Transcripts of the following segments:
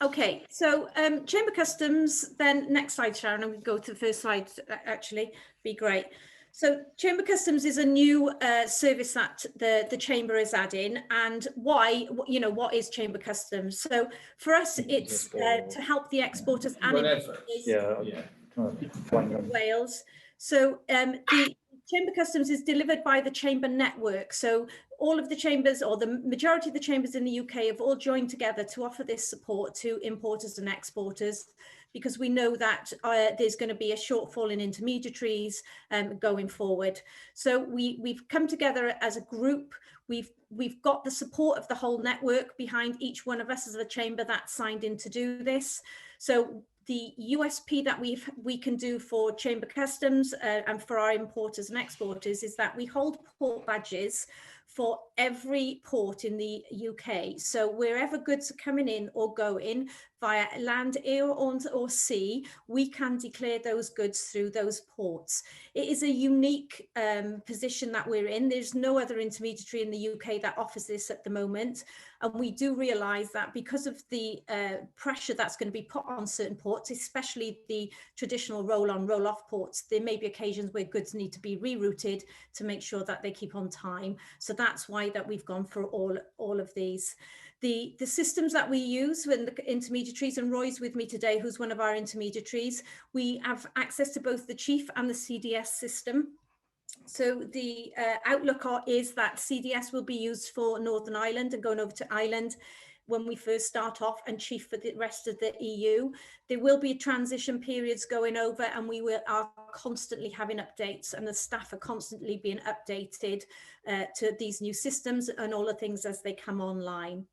Okay, so Chamber Customs, then next slide, Sharon, and we go to the first slide, actually, be great. So Chamber Customs is a new service that the Chamber is adding, and why, what is Chamber Customs? So for us, it's to help the exporters and importers in Wales. So the Chamber Customs is delivered by the Chamber network. So all of the chambers, or the majority of the chambers in the UK, have all joined together to offer this support to importers and exporters, because we know that there's going to be a shortfall in intermediaries going forward. So we've come together as a group. We've got the support of the whole network behind each one of us as a chamber that's signed in to do this. So the USP that we can do for Chamber Customs and for our importers and exporters is that we hold port badges for every port in the UK. So wherever goods are coming in or going via land, air or sea, we can declare those goods through those ports. It is a unique position that we're in. There's no other intermediary in the UK that offers this at the moment. And we do realise that because of the pressure that's going to be put on certain ports, especially the traditional roll-on, roll-off ports, there may be occasions where goods need to be rerouted to make sure that they keep on time. So that's why that we've gone for all of these. The systems that we use when the intermediaries, and Roy's with me today, who's one of our intermediaries, we have access to both the Chief and the CDS system. So the outlook is that CDS will be used for Northern Ireland and going over to Ireland when we first start off, and Chief for the rest of the EU. There will be transition periods going over, and we are constantly having updates, and the staff are constantly being updated to these new systems and all the things as they come online.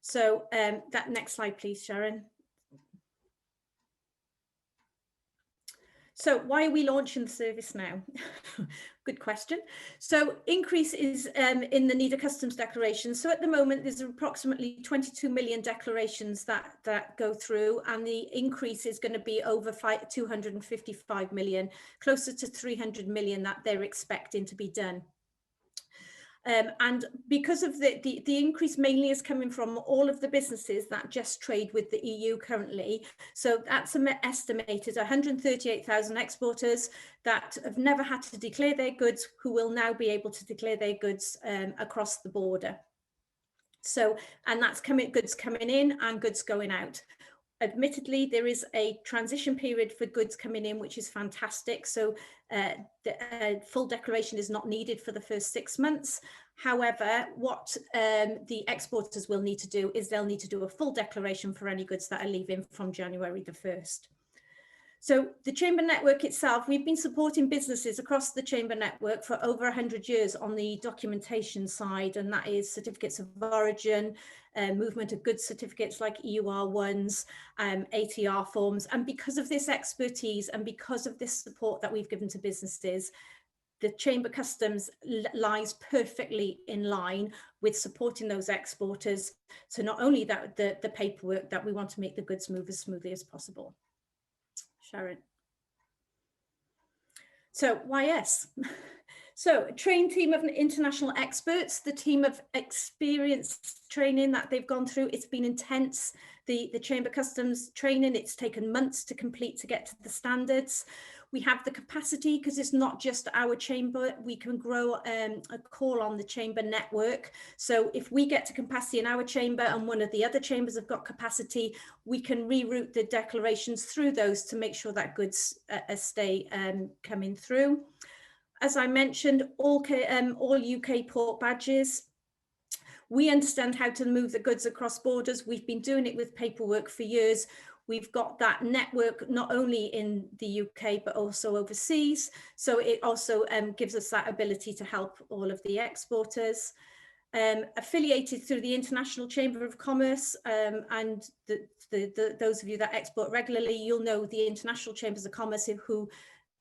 So that next slide, please, Sharon. So why are we launching the service now? Good question. So increase is in the need of customs declarations. So at the moment, there's approximately 22 million declarations that go through, and the increase is going to be over 255 million, closer to 300 million that they're expecting to be done. And because of the increase mainly is coming from all of the businesses that just trade with the EU currently. So that's estimated 138,000 exporters that have never had to declare their goods, who will now be able to declare their goods across the border. So, and that's goods coming in and goods going out. Admittedly, there is a transition period for goods coming in, which is fantastic. So the full declaration is not needed for the first 6 months. However, what the exporters will need to do is they'll need to do a full declaration for any goods that are leaving from January the 1st. So the Chamber network itself, we've been supporting businesses across the Chamber network for over 100 years on the documentation side, and that is certificates of origin, movement of goods certificates like EUR1s, ATR forms. And because of this expertise and because of this support that we've given to businesses, the Chamber Customs lies perfectly in line with supporting those exporters to not only that the paperwork that we want to make the goods move as smoothly as possible. Sharon. So YS. So a trained team of international experts, the team of experienced training that they've gone through, it's been intense. The Chamber Customs training, it's taken months to complete to get to the standards. We have the capacity, because it's not just our chamber, we can grow a call on the Chamber network. So if we get to capacity in our chamber and one of the other chambers have got capacity, we can reroute the declarations through those to make sure that goods stay coming through. As I mentioned, all UK port badges. We understand how to move the goods across borders. We've been doing it with paperwork for years. We've got that network not only in the UK, but also overseas. So it also gives us that ability to help all of the exporters. Affiliated through the International Chamber of Commerce, and those of you that export regularly, you'll know the International Chambers of Commerce who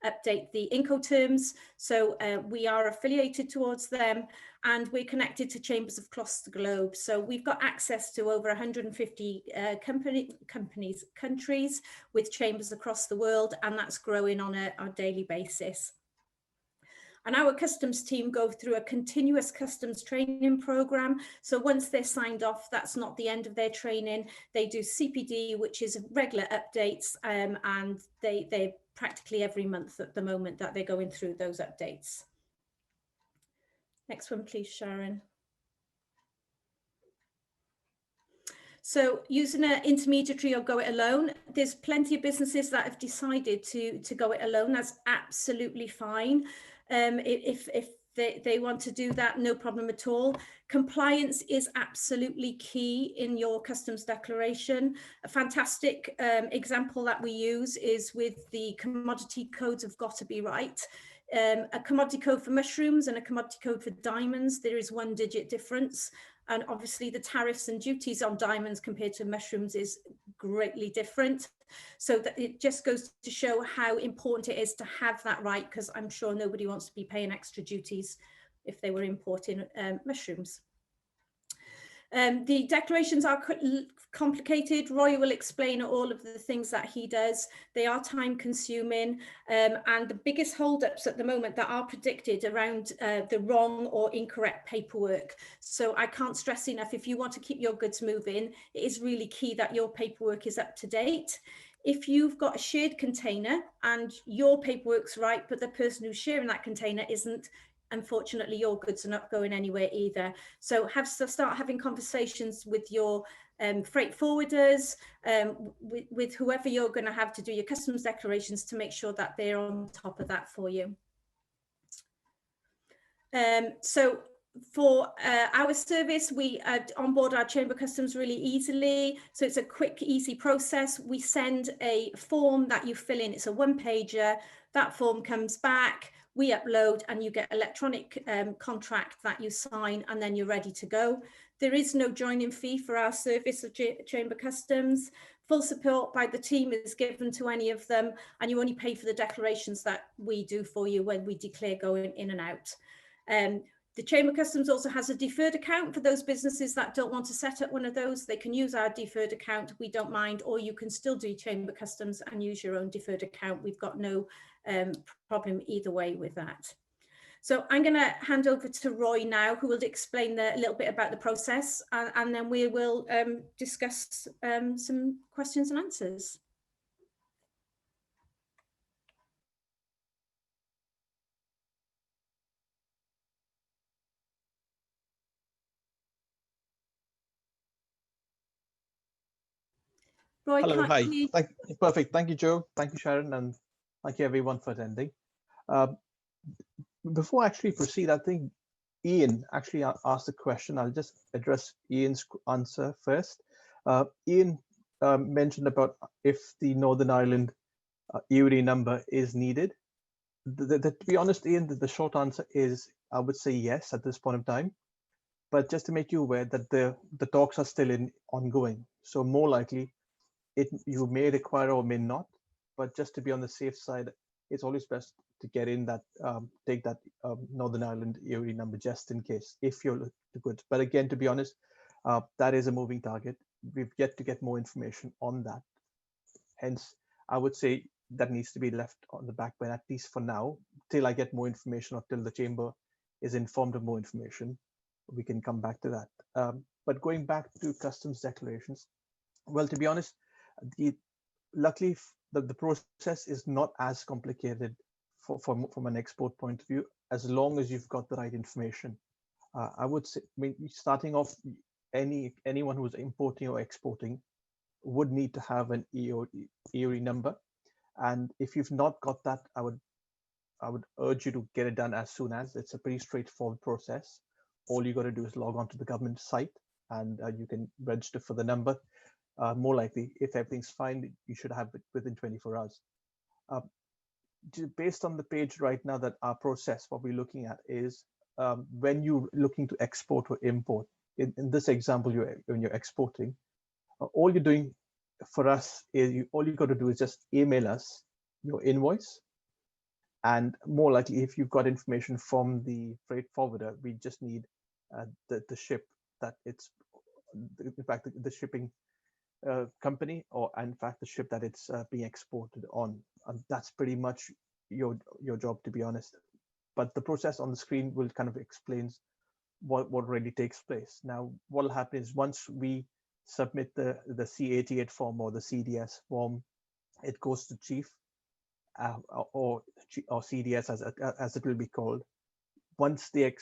update the Incoterms. So we are affiliated towards them, and we're connected to chambers across the globe. So we've got access to over 150 countries with chambers across the world, and that's growing on a daily basis. And our customs team go through a continuous customs training program. So once they're signed off, that's not the end of their training. They do CPD, which is regular updates, and they practically every month at the moment that they're going through those updates. Next one, please, Sharon. So using an intermediary or go it alone, there's plenty of businesses that have decided to go it alone. That's absolutely fine. If they want to do that, no problem at all. Compliance is absolutely key in your customs declaration. A fantastic example that we use is with the commodity codes have got to be right. A commodity code for mushrooms and a commodity code for diamonds, there is 1 digit difference. And obviously the tariffs and duties on diamonds compared to mushrooms is greatly different. So that it just goes to show how important it is to have that right, because I'm sure nobody wants to be paying extra duties if they were importing mushrooms. The declarations are complicated. Roy will explain all of the things that he does. They are time consuming, and the biggest holdups at the moment that are predicted around the wrong or incorrect paperwork. So I can't stress enough, if you want to keep your goods moving, it is really key that your paperwork is up to date. If you've got a shared container and your paperwork's right, but the person who's sharing that container isn't, unfortunately your goods are not going anywhere either. So start having conversations with your freight forwarders, with whoever you're going to have to do your customs declarations, to make sure that they're on top of that for you. So for our service, we onboard our Chamber Customs really easily. So it's a quick, easy process. We send a form that you fill in. It's a 1-pager. That form comes back, we upload, and you get electronic contract that you sign, and then you're ready to go. There is no joining fee for our service of Chamber Customs. Full support by the team is given to any of them, and you only pay for the declarations that we do for you when we declare going in and out. The Chamber Customs also has a deferred account for those businesses that don't want to set up one of those. They can use our deferred account, we don't mind, or you can still do Chamber Customs and use your own deferred account. We've got no problem either way with that. So I'm going to hand over to Roy now, who will explain a little bit about the process, and then we will discuss some questions and answers. Roy, hello, hi. Perfect. Thank you, Joe. Thank you, Sharon, and thank you everyone for attending. Before I actually proceed, I think Ian actually asked a question. I'll just address Ian's answer first. Ian mentioned about if the Northern Ireland EURI number is needed. To be honest, Ian, the short answer is I would say yes at this point of time. But just to make you aware that the talks are still ongoing. So more likely, you may require or may not, but just to be on the safe side, it's always best to get in that, take that Northern Ireland EURI number just in case, if you're good. But again, to be honest, that is a moving target. We've yet to get more information on that. Hence, I would say that needs to be left on the back burner, at least for now, till I get more information or till the Chamber is informed of more information. We can come back to that. But going back to customs declarations, well, to be honest, luckily the process is not as complicated from an export point of view, as long as you've got the right information. I would say, starting off, anyone who's importing or exporting would need to have an EURI number, and if you've not got that, I would urge you to get it done as soon as. It's a pretty straightforward process. All you got to do is log on to the government site, and you can register for the number. More likely, if everything's fine, you should have it within 24 hours. Based on the page right now, that our process, what we're looking at is when you're looking to export or import. In this example, when you're exporting, all you're doing for us is all you got to do is just email us your invoice. And more likely, if you've got information from the freight forwarder, we just need the ship that it's, in fact, the shipping company, or in fact the ship that it's being exported on, and that's pretty much your job, to be honest. but the process on the screen will kind of explains what really takes place. Now, what will happen is once we submit the C88 form or the CDS form, it goes to chief or CDS as it will be called. Once the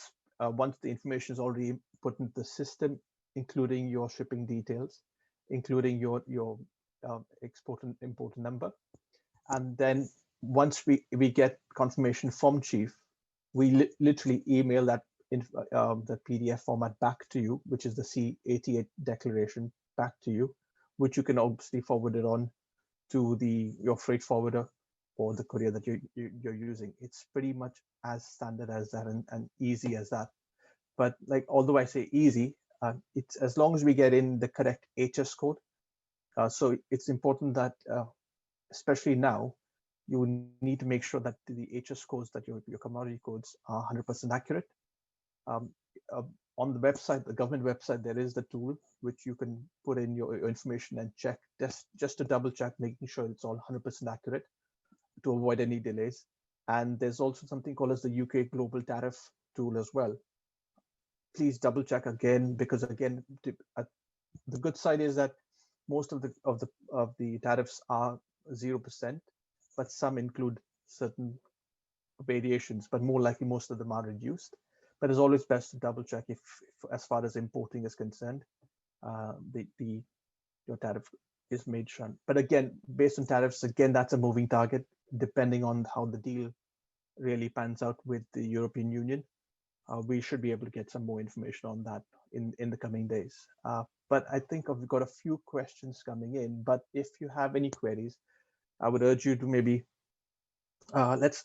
information is already put into the system, including your shipping details, including your export and import number, and then once we get confirmation from chief, we literally email that the PDF format back to you, which is the C88 declaration back to you, which you can obviously forward it on to your freight forwarder or the courier that you're using. It's pretty much as standard as that and easy as that. But like, although I say easy, it's as long as we get in the correct HS code. So it's important that, especially now, you need to make sure that the HS codes, that your commodity codes are 100% accurate. On the website, the government website, there is the tool which you can put in your information and check, just to double check, making sure it's all 100% accurate to avoid any delays. And there's also something called as the UK Global Tariff tool as well. Please double check again, because again, the good side is that most of the tariffs are 0%, but some include certain variations, but more likely most of them are reduced. But it's always best to double check if as far as importing is concerned, your tariff is made sure. But again, based on tariffs, again, that's a moving target, depending on how the deal really pans out with the European Union. We should be able to get some more information on that in the coming days. But I think we've got a few questions coming in, but if you have any queries, I would urge you to maybe, let's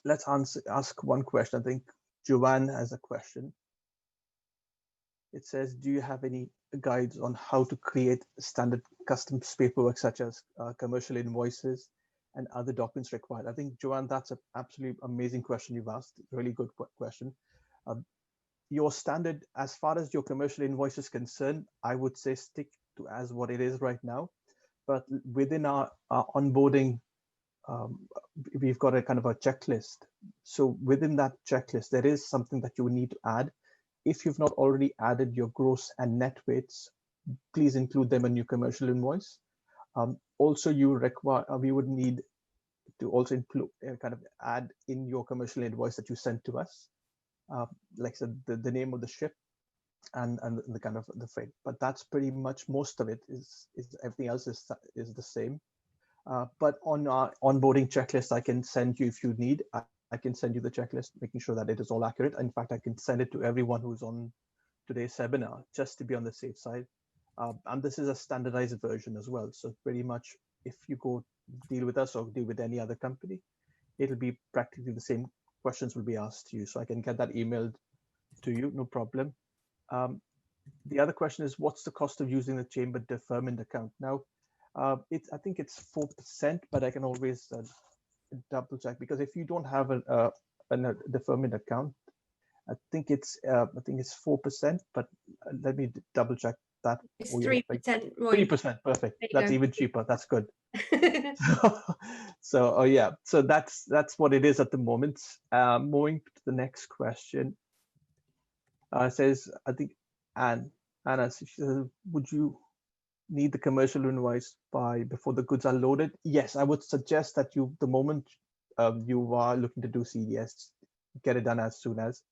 ask one question. I think Joanne has a question. It says, do you have any guides on how to create standard customs paperwork, such as commercial invoices and other documents required? I think, Joanne, that's an absolutely amazing question you've asked. Really good question. Your standard, as far as your commercial invoice is concerned, I would say stick to as what it is right now. But within our onboarding, we've got a kind of a checklist. So within that checklist, there is something that you would need to add. If you've not already added your gross and net weights, please include them in your commercial invoice. Also, we would need to also include, kind of add in your commercial invoice that you sent to us, like I said, the name of the ship and the kind of the freight. But that's pretty much most of it. Is everything else is the same. But on our onboarding checklist, I can send you, if you need, I can send you the checklist, making sure that it is all accurate. In fact, I can send it to everyone who's on today's webinar, just to be on the safe side. And this is a standardized version as well. So pretty much, if you go deal with us or deal with any other company, it'll be practically the same questions will be asked to you. So I can get that emailed to you, no problem. The other question is, what's the cost of using the Chamber deferment account? Now, I think it's 4%, but I can always double check, because if you don't have a deferment account, I think it's 4%, but let me double check that. It's 3%. 3%, perfect. That's even cheaper. That's good. So yeah, so that's what it is at the moment. Moving to the next question. Says, I think Anna, she says, would you need the commercial invoice before the goods are loaded? Yes, I would suggest that the moment you are looking to do CDS, get it done as soon as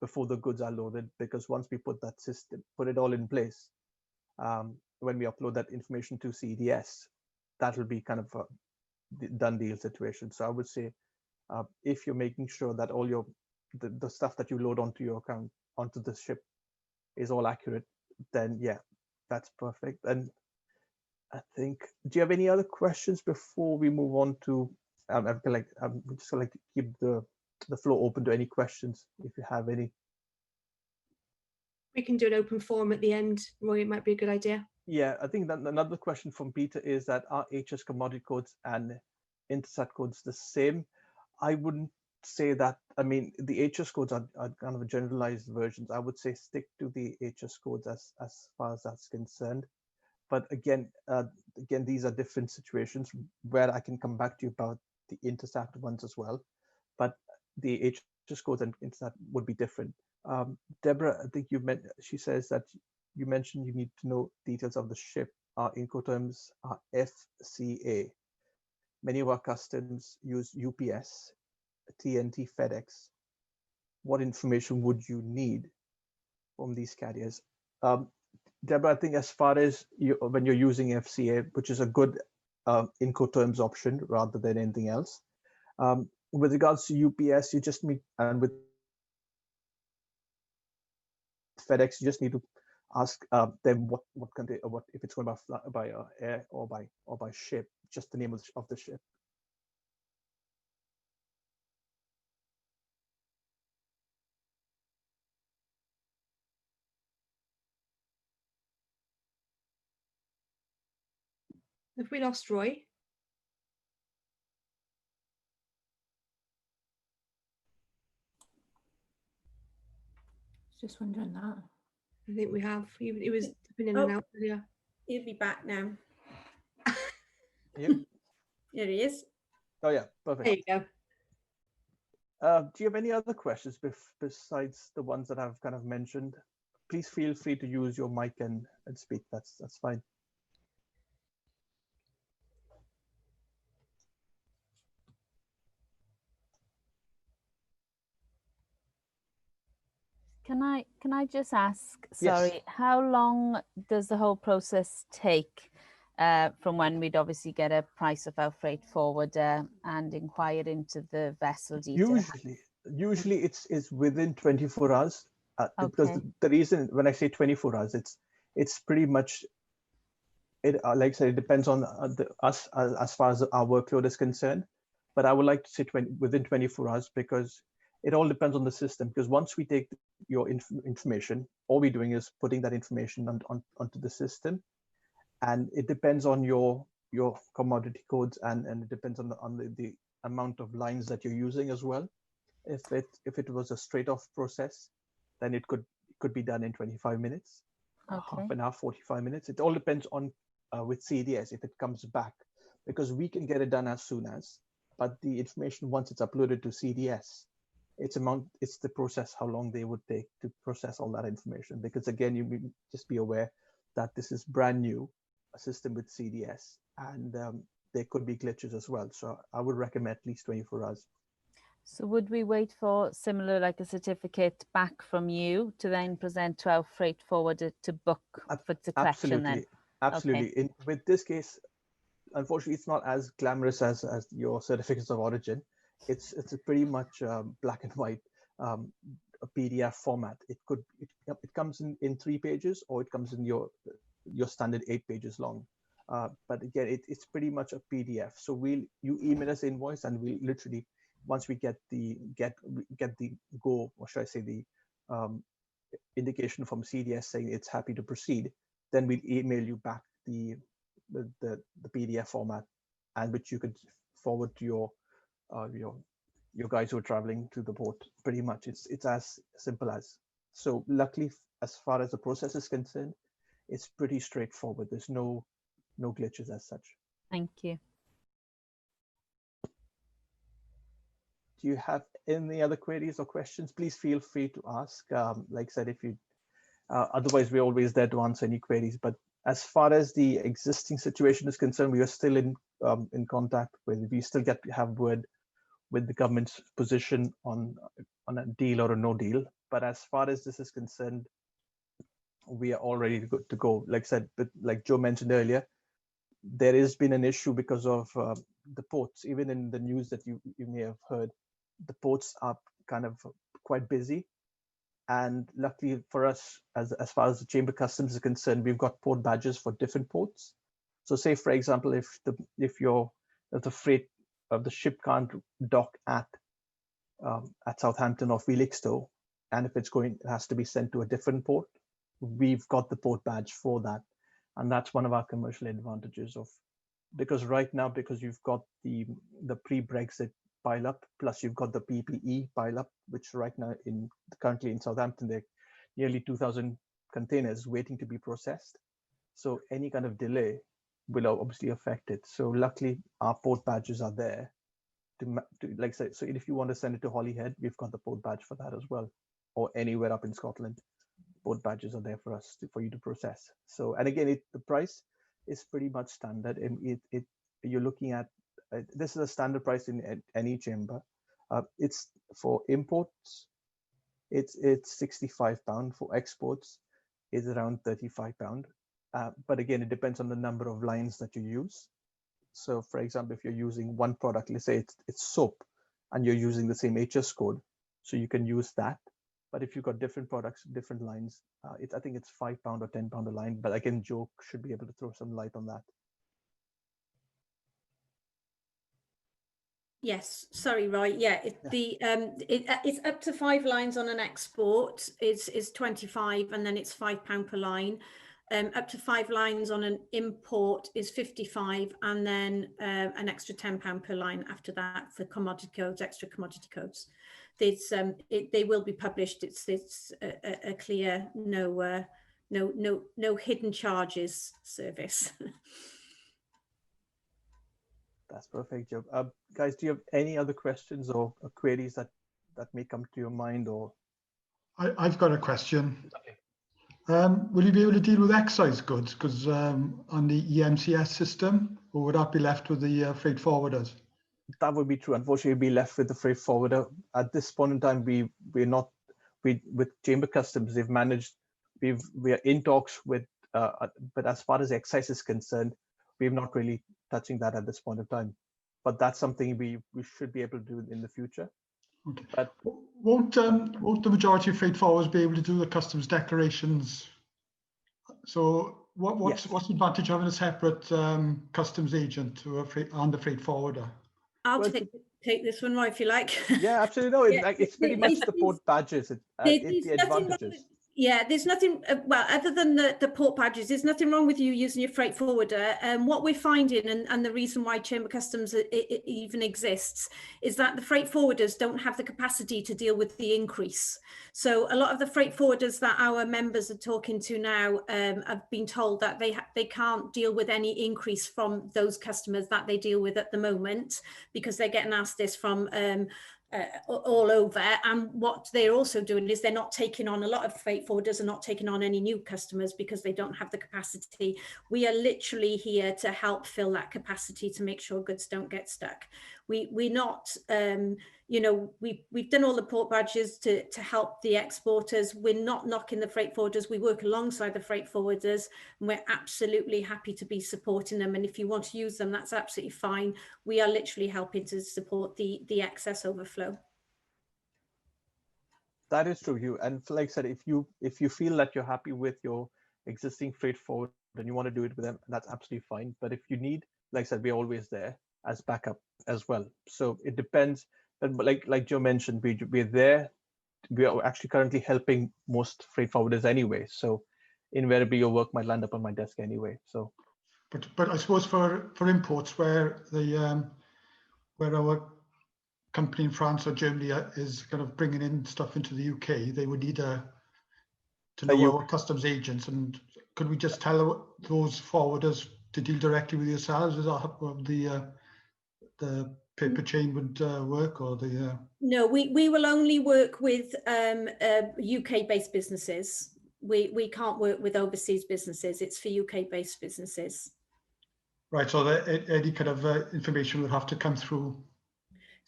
before the goods are loaded, because once we put it all in place, when we upload that information to CDS, that will be kind of a done deal situation. So I would say, if you're making sure that all the stuff that you load onto your account, onto the ship, is all accurate, then yeah, that's perfect. And I think, do you have any other questions before we move on to, I'm just like to keep the floor open to any questions if you have any. We can do an open forum at the end, Roy. It might be a good idea. Yeah, I think that another question from Peter is that, are HS commodity codes and Intersat codes the same? I wouldn't say that. I mean, the HS codes are kind of generalized versions. I would say stick to the HS codes as far as that's concerned. But again, these are different situations where I can come back to you about the Intersat ones as well. But the just codes and that would be different. Deborah, I think she says that you mentioned you need to know details of the ship. Our Incoterms are FCA. Many of our customs use UPS, TNT, FedEx. What information would you need from these carriers? Deborah, I think as far as when you're using FCA, which is a good Incoterms option rather than anything else. With regards to UPS, you just need, and with FedEx, you just need to ask them what if it's going by air or by ship, just the name of the ship. Have we lost Roy? Just wondering that. I think we have. He was dipping in and out earlier. He'll be back now. Yep. There he is. Oh yeah, perfect. There you go. Do you have any other questions besides the ones that I've kind of mentioned? Please feel free to use your mic and speak. That's fine. Can I just ask, sorry, Yes. how long does the whole process take from when we'd obviously get a price of our freight forwarder and inquire into the vessel detail? Usually it's within 24 hours. Because Okay. the reason when I say 24 hours, it's pretty much it. Like I said, it depends on us as far as our workload is concerned. But I would like to say within 24 hours because it all depends on the system. Because once we take your information, all we're doing is putting that information onto the system, and it depends on your commodity codes and it depends on the amount of lines that you're using as well. If it was a straight off process, then it could be done in 25 minutes, half an hour, 45 minutes. It all depends on with CDS if it comes back, because we can get it done as soon as, but the information once it's uploaded to CDS, it's the process, how long they would take to process all that information. Because again, you just be aware that this is brand new, a system with CDS, and there could be glitches as well. So I would recommend at least 24 hours. So would we wait for similar, like a certificate back from you to then present to our freight forwarder to book for the collection then? Absolutely. Okay. With this case, unfortunately, it's not as glamorous as your certificates of origin. It's a pretty much black and white a PDF format. It comes in 3 pages, or it comes in your standard 8 pages long. But again, it's pretty much a PDF. So you email us the invoice, and we literally, once we get the go, or should I say the indication from CDS saying it's happy to proceed, then we'll email you back the PDF format, and which you could forward to your guys who are traveling to the port. Pretty much, it's as simple as. So luckily, as far as the process is concerned, it's pretty straightforward. There's no glitches as such. Thank you. Do you have any other queries or questions? Please feel free to ask. Like I said, if you otherwise, we're always there to answer any queries. But as far as the existing situation is concerned, we are still in contact with. We still get to have word with the government's position on a deal or a no deal. But as far as this is concerned, we are all ready to go. Like I said, but like Joe mentioned earlier, there has been an issue because of the ports. Even in the news that you may have heard, the ports are kind of quite busy. And luckily for us, as far as the Chamber Customs is concerned, we've got port badges for different ports. So say, for example, if the freight of the ship can't dock at Southampton or Felixstowe, and if it has to be sent to a different port, we've got the port badge for that. And that's one of our commercial advantages because right now, because you've got the pre-Brexit pile up, plus you've got the PPE pile up, which right now currently in Southampton, there are nearly 2,000 containers waiting to be processed. So any kind of delay will obviously affect it. So luckily our port badges are there, like say, so if you want to send it to Holyhead, we've got the port badge for that as well, or anywhere up in Scotland. Port badges are there for us for you to process. So, and again, the price is pretty much standard. And you're looking at this is a standard price in any chamber. It's for imports, it's £65. For exports, it's around £35. But again, it depends on the number of lines that you use. So, for example, if you're using one product, let's say it's soap, and you're using the same HS code, so you can use that. But if you've got different products, different lines, I think it's £5 or £10 a line. But again, Joe should be able to throw some light on that. Yes, sorry, Roy. Yeah, it's up to 5 lines on an export is 25, and then it's £5 per line. Up to 5 lines on an import is 55, and then an extra £10 per line after that for commodity codes, extra commodity codes. They will be published. It's a clear no hidden charges service. That's perfect, Joe. Guys, do you have any other questions or queries that may come to your mind? Or I've got a question. okay. Will you be able to deal with excise goods because on the EMCS system, or would that be left with the freight forwarders? That would be true. Unfortunately, we'd be left with the freight forwarder. At this point in time, we're not with Chamber Customs. They've managed. We are in talks with, but as far as excise is concerned, we're not really touching that at this point of time. But that's something we should be able to do in the future. Okay. But won't the majority of freight forwarders be able to do the customs declarations? So what's the advantage of having a separate customs agent on the freight forwarder? I'll take this one, Roy, if you like. Yeah, absolutely. No, it's pretty much the port badges. It's the advantages. Yeah, there's nothing, well, other than the port badges, there's nothing wrong with you using your freight forwarder. What we're finding, and the reason why Chamber Customs it even exists, is that the freight forwarders don't have the capacity to deal with the increase. So a lot of the freight forwarders that our members are talking to now have been told that they can't deal with any increase from those customers that they deal with at the moment, because they're getting asked this from all over. And what they're also doing is they're not taking on, a lot of freight forwarders are not taking on any new customers because they don't have the capacity. We are literally here to help fill that capacity to make sure goods don't get stuck. We're not, you know, we've done all the port badges to help the exporters. We're not knocking the freight forwarders. We work alongside the freight forwarders, and we're absolutely happy to be supporting them. And if you want to use them, that's absolutely fine. We are literally helping to support the excess overflow. That is true, Hugh. And like I said, if you feel that you're happy with your existing freight forward and you want to do it with them, that's absolutely fine. But if you need, like I said, we're always there as backup as well. So it depends. But like Joe mentioned, we're there. We are actually currently helping most freight forwarders anyway. So invariably, your work might land up on my desk anyway. So, but I suppose for imports where where our company in France or Germany is kind of bringing in stuff into the UK, they would need to know our customs agents. And could we just tell those forwarders to deal directly with yourselves? Is that how the paper chain would work, or the? No, we will only work with UK-based businesses. We can't work with overseas businesses. It's for UK-based businesses. Right. So any kind of information would have to come through.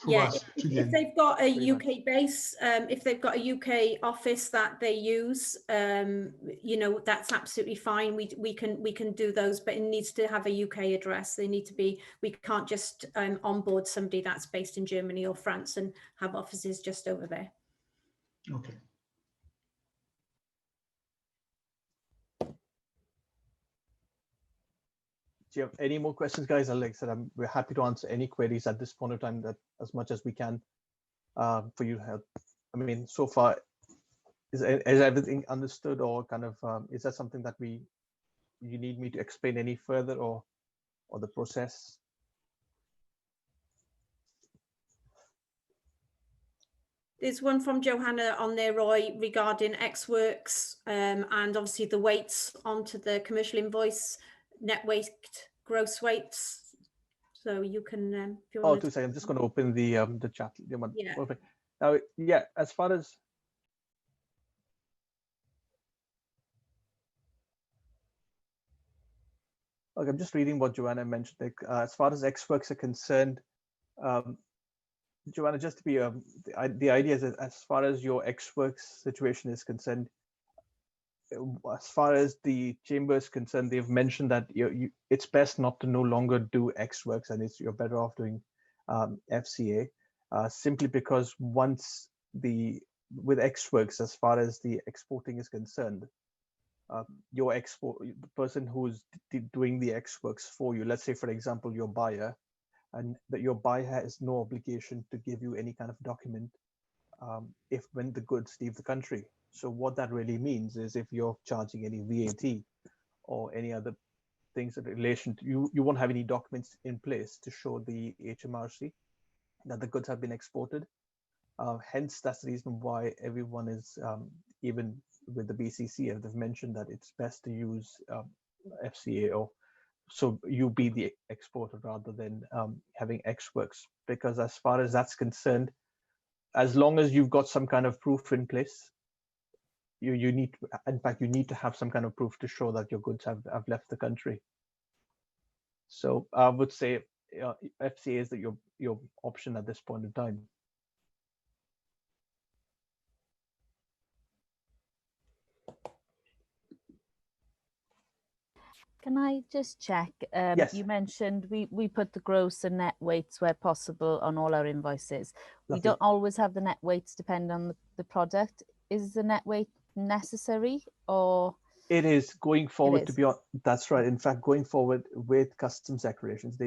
Yeah, if they've got a UK base, if they've got a UK office that they use, you know, that's absolutely fine. We can do those, but it needs to have a UK address. They need to be. We can't just onboard somebody that's based in Germany or France and have offices just over there. Okay. Do you have any more questions, guys? Like I said, we're happy to answer any queries at this point of time, that as much as we can for you to help. I mean, so far, is everything understood, or kind of is that something that you need me to explain any further, or the process? There's one from Johanna on there, Roy, regarding X-Works and obviously the weights onto the commercial invoice, net weight, gross weights. So you can, if you Oh, want 2 seconds. I'm just going to open the chat. Yeah. Perfect. Now, yeah, as far as okay, I'm just reading what Joanna mentioned. Like, as far as Xworks are concerned, um, Joanna, just to be the idea is that as far as your Xworks situation is concerned, as far as the chamber is concerned, they've mentioned that it's best not to no longer do Xworks, and you're better off doing FCA, simply because once with Xworks, as far as the exporting is concerned, the person who's doing the Xworks for you, let's say for example your buyer, and that your buyer has no obligation to give you any kind of document if when the goods leave the country. So what that really means is if you're charging any VAT or any other things in relation to you won't have any documents in place to show the HMRC that the goods have been exported. Hence, that's the reason why everyone is, even with the BCC, they've mentioned that it's best to use FCA, or so you be the exporter rather than having Xworks, because as far as that's concerned, as long as you've got some kind of proof in place, you need to, in fact, you need to have some kind of proof to show that your goods have left the country. So I would say FCA is your option at this point in time. Can I just check? Yes. You mentioned we put the gross and net weights where possible on all our invoices. We Lovely. don't always have the net weights depend on the product. Is the net weight necessary, or? It is going forward to is. be on. That's right. In fact, going forward with customs declarations,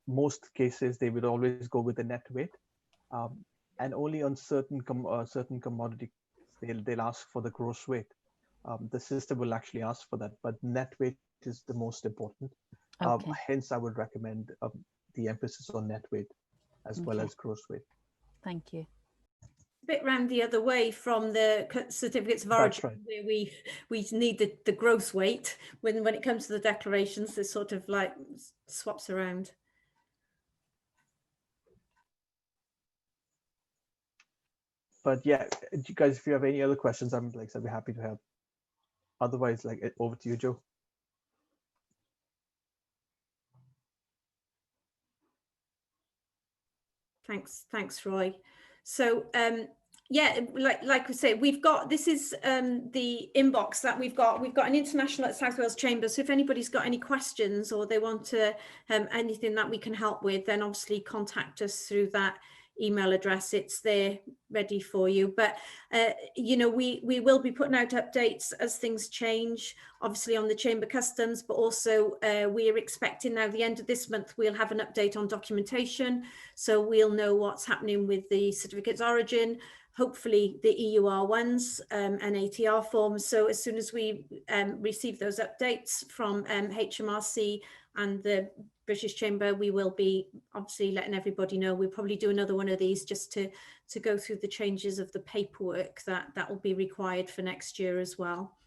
most cases they would always go with the net weight, and only on certain commodities they'll ask for the gross weight. The system will actually ask for that, but net weight is the most important. Okay. Hence, I would recommend the emphasis on net weight as well Okay. as gross weight. Thank you. A bit round the other way from the certificates of origin, right. where we need the gross weight. When it comes to the declarations, it sort of like swaps around. But yeah, you guys, if you have any other questions, I'd be happy to help. Otherwise, over to you, Joe. Thanks, Roy. So yeah, like we say, we've got, this is the inbox that we've got an international at South Wales Chamber. So if anybody's got any questions or they want to anything that we can help with, then obviously contact us through that email address. It's there ready for you. But you know, we will be putting out updates as things change, obviously on the Chamber Customs, but also we are expecting now the end of this month we'll have an update on documentation, so we'll know what's happening with the certificates of origin, hopefully the EUR ones and ATR forms. So as soon as we receive those updates from HMRC and the British Chamber, we will be obviously letting everybody know. We'll probably do another one of these just to go through the changes of the paperwork that will be required for next year as well.